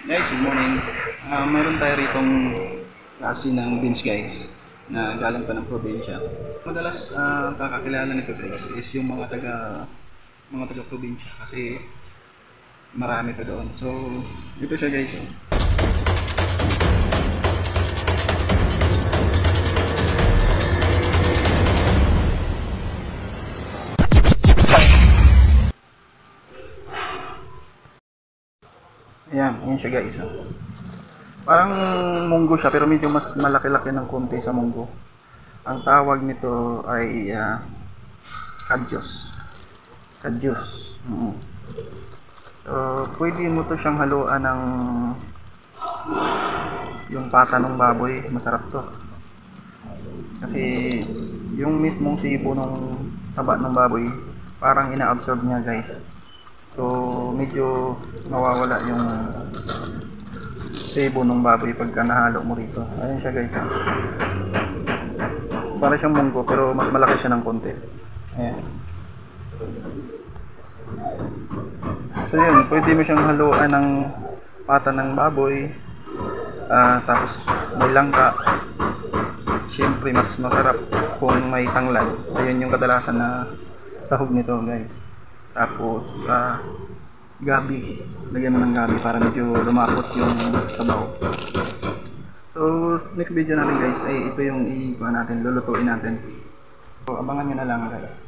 Guys, good morning. Mayroon tayo ritong klase ng beans guys na galing pa ng probinsya. Madalas kakakilala nito guys is yung mga taga probinsya kasi marami pa doon. So, ito siya guys. Oh. Ayan, yun siya guys. Parang munggo siya pero medyo mas malaki-laki ng konti sa munggo. Ang tawag nito ay kadyos. Kadyos. So, pwede mo to siyang haluan ng yung pata ng baboy. Masarap to. Kasi yung mismong sibo ng taba ng baboy parang ina-absorb niya guys. So, medyo nawawala yung sebo ng baboy pagka nahalo mo rito. Ayan siya guys. Para siyang munggo pero mas malaki siya ng konti. Ayan. So yun, pwede mo siyang haluan ng pata ng baboy. Tapos may langka. Siyempre mas masarap kung may tanglad. Ayun yung kadalasan na sahog nito guys. Tapos gabi, lagyan mo ng gabi para medyo lumapot yung sabaw. So next video natin guys ay ito yung natin, lulutuin natin. So abangan nyo na lang guys.